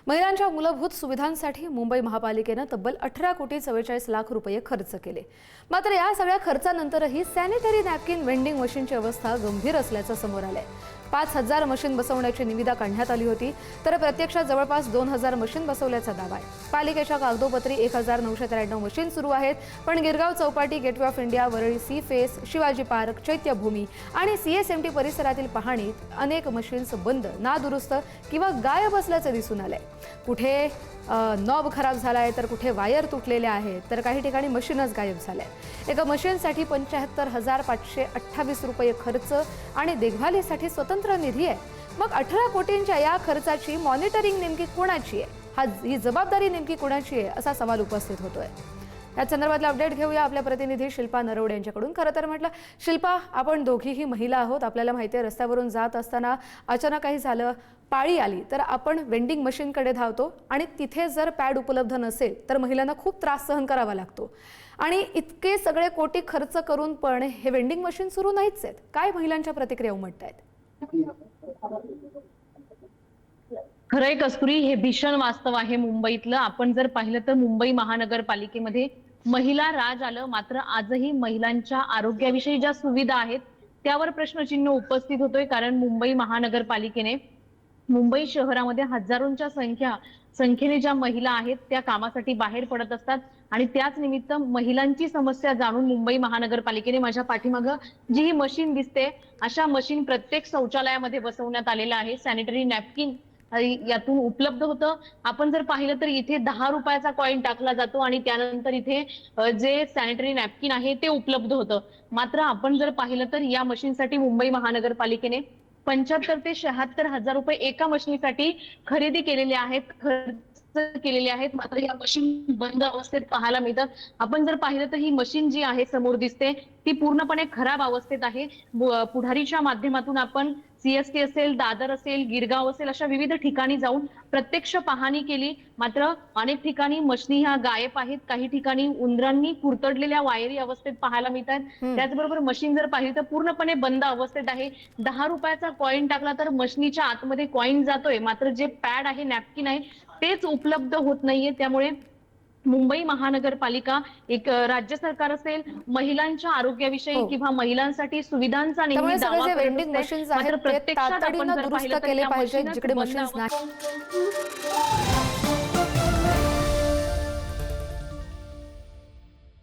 महिलांच्या मूलभूत सुविधांसाठी मुंबई महापालिकेने तब्बल 18,44,00,000 रुपये खर्च केले। मात्र या सगळ्या खर्चानंतरही सॅनिटरी नॅपकिन वेंडिंग मशीनची अवस्था गंभीर असल्याचं समोर आलंय। 5,000 मशीन बसवण्याची निविदा काढण्यात आली होती, तर प्रत्यक्षात जवळपास 2,000 मशीन बसवल्याचा दावा आहे। पालिकेच्या कागदोपत्री 1,993 मशीन सुरू आहेत, पण Girgaon Chowpatty, gateway of India, Worli sea face, Shivaji park, Chaityabhoomi आणि सीएसएमटी परिसरातील पाहणीत अनेक मशीन्स बंद, नादुरुस्त किंवा गायब असल्याचं दिसून आलंय। कुठे नॉब खराब झालाय, तर कुठे वायर तुटलेल्या आहेत, तर काही ठिकाणी मशीनच गायब झालंय। एका मशीनसाठी 75,528 रुपये खर्च आणि देखभालीसाठी स्वतंत्र निधी आहे। मग 18 कोटींच्या या खर्चाची मॉनिटरिंग नेमकी कोणाची आहे, ही जबाबदारी नेमकी कोणाची आहे, असा सवाल उपस्थित होतोय। या संदर्भातला अपडेट घेऊया आपल्या प्रतिनिधी शिल्पा नरवडे यांच्याकडून। खरं तर म्हटलं, शिल्पा, आपण दोघीही महिला आहोत, आपल्याला माहिती आहे रस्त्यावरून जात असताना अचानक काही झालं, पाळी आली तर आपण वेंडिंग मशीनकडे धावतो आणि तिथे जर पॅड उपलब्ध नसेल तर महिलांना खूप त्रास सहन करावा लागतो आणि इतके सगळे कोटी खर्च करून पण हे वेंडिंग मशीन सुरू नाहीच आहेत। काय महिलांच्या प्रतिक्रिया उमटतायत? खरंय कस्तुरी, हे भीषण वास्तव आहे मुंबईतलं। आपण जर पाहिलं तर मुंबई महानगरपालिकेमध्ये महिला राज आलं, मात्र आजही महिलांच्या आरोग्याविषयी ज्या सुविधा आहेत त्यावर प्रश्नचिन्ह उपस्थित होतोय। कारण मुंबई महानगरपालिकेने मुंबई शहरामध्ये हजारोंच्या संख्येने ज्या महिला आहेत त्या कामासाठी बाहेर पडत असतात आणि त्याच निमित्त महिलांची समस्या जाणून मुंबई महानगरपालिकेने माझ्या पाठीमागं जी ही मशीन दिसते, अशा मशीन प्रत्येक शौचालयामध्ये बसवण्यात आलेलं आहे। सॅनिटरी नॅपकिन यातून उपलब्ध होतं। आपण जर पाहिलं तर इथे 10 रुपयाचा कॉइन टाकला जातो आणि त्यानंतर इथे जे सॅनिटरी नॅपकिन आहे ते उपलब्ध होतं। मात्र आपण जर पाहिलं तर या मशीनसाठी मुंबई महानगरपालिकेने 75 ते 76 हजार रुपये एका मशीनसाठी खरेदी केलेले आहेत, खर्च केलेले आहेत। मात्र या मशीन बंद अवस्थेत पाहायला मिळतात। आपण जर पाहिलं तर ही मशीन जी आहे समोर दिसते ती पूर्णपणे खराब अवस्थेत आहे। पुढारीच्या माध्यमातून आपण सीएसटी असेल, दादर असेल, गिरगाव असेल, अशा विविध ठिकाणी जाऊन प्रत्यक्ष पाहणी केली, मात्र अनेक ठिकाणी मशीनी ह्या गायब आहेत। काही ठिकाणी उंदरांनी कुरतडलेल्या वायरी अवस्थेत पाहायला मिळतात। त्याचबरोबर मशीन जर पाहिली तर पूर्णपणे बंद अवस्थेत आहे। 10 रुपयाचा कॉइन टाकला तर मशीनीच्या आतमध्ये कॉइन जातोय, मात्र जे पॅड आहे, नॅपकिन आहे, तेच उपलब्ध होत नाहीये। त्यामुळे मुंबई महानगरपालिका एक राज्य सरकार असेल, महिलांच्या आरोग्याविषयी किंवा महिलांसाठी सुविधांचा नेहमी दावा करत असते, मात्र प्रत्यक्षात आपण जर पाहिलं तर केले पाहिजे जिकडे मशीन्स नाही।